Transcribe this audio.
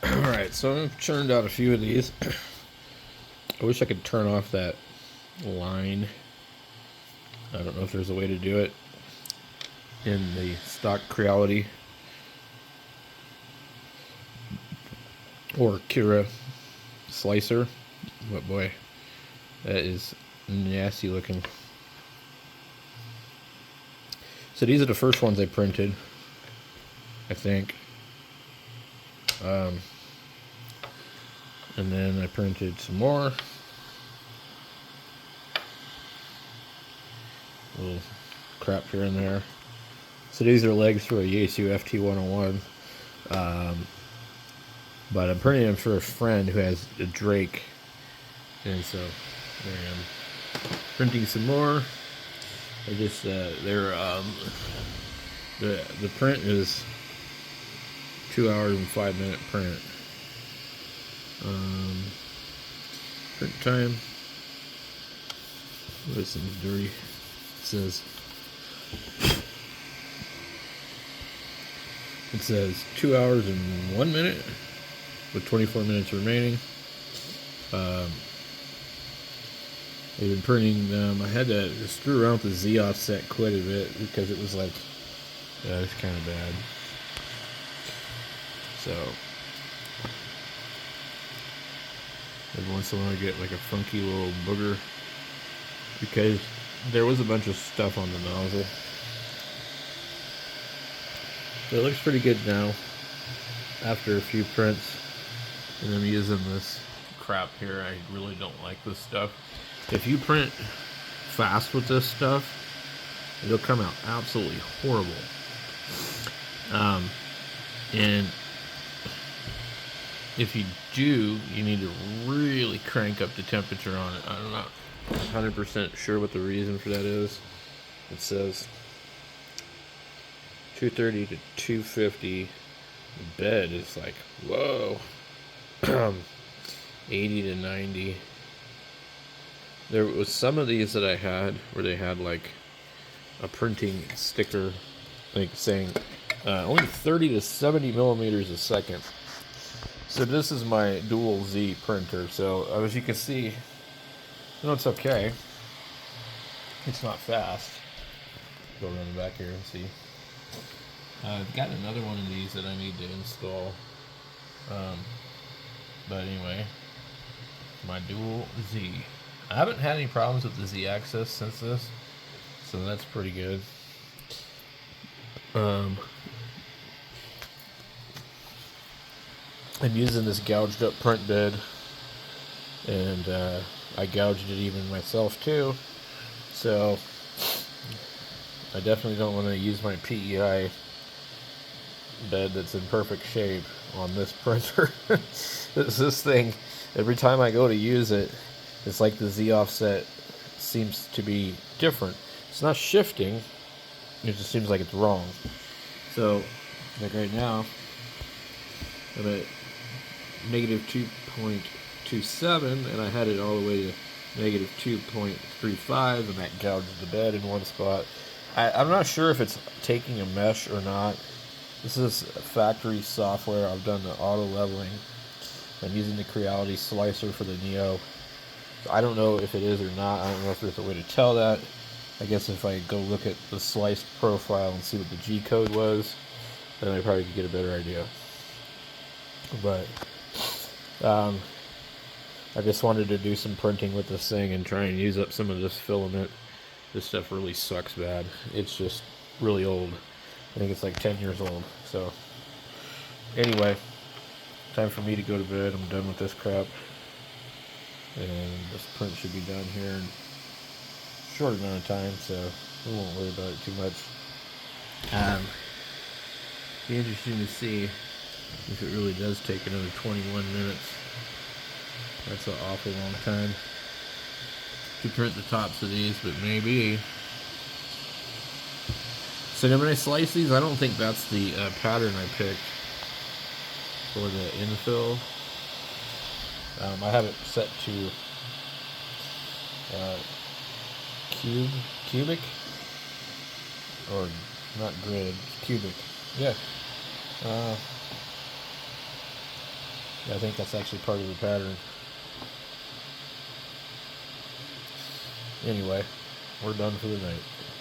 Alright, so I've churned out a few of these. I wish I could turn off that line. I don't know if there's a way to do it in the stock Creality or Kira slicer. But boy, that is nasty looking. So these are the first ones I printed, I think. And then I printed some more. Little crap here and there. So these are legs for a Yaesu ft101. But I'm printing them for a friend who has a Drake. And so there I am. Printing some more. I just, the print is 2 hours and 5 minute print. Print time. This is dirty. It says 2 hours and 1 minute with 24 minutes remaining. I've been printing them. I had to screw around with the Z offset quite a bit because it was like, yeah, it's kind of bad. So every once in a while I get like a funky little booger because there was a bunch of stuff on the nozzle. So it looks pretty good now after a few prints. And I'm using this crap here. I really don't like this stuff. If you print fast with this stuff, it'll come out absolutely horrible. And if you do, you need to really crank up the temperature on it. I'm not 100% sure what the reason for that is. It says 230 to 250. The bed is like, whoa. 80 to 90. There was some of these that I had where they had like a printing sticker like saying only 30 to 70 millimeters a second. So this is my dual Z printer. So as you can see, it's okay. It's not fast. Go around the back here and see. I've got another one of these that I need to install. But anyway, my dual Z. I haven't had any problems with the Z axis since this, so that's pretty good. I'm using this gouged up print bed, and I gouged it even myself too, so I definitely don't want to use my PEI bed that's in perfect shape on this printer. This thing, every time I go to use it, it's like the Z offset seems to be different. It's not shifting, it just seems like it's wrong. So, like right now, I'm at negative 2.27, and I had it all the way to negative 2.35, and that gouged the bed in one spot. I'm not sure if it's taking a mesh or not. This is factory software. I've done the auto leveling. I'm using the Creality slicer for the Neo. I don't know if it is or not. I don't know if there's a way to tell that. I guess if I go look at the sliced profile and see what the G code was, then I probably could get a better idea. But I just wanted to do some printing with this thing and try and use up some of this filament. This stuff really sucks bad. It's just really old. I think it's like 10 years old. So anyway, time for me to go to bed. I'm done with this crap. And this print should be done here in a short amount of time, so we won't worry about it too much. Be interesting to see if it really does take another 21 minutes. That's an awful long time to print the tops of these, but maybe. So then when I slice these, I don't think that's the pattern I picked for the infill. I have it set to cubic, or not grid, cubic. Yeah. I think that's actually part of the pattern. Anyway, we're done for the night.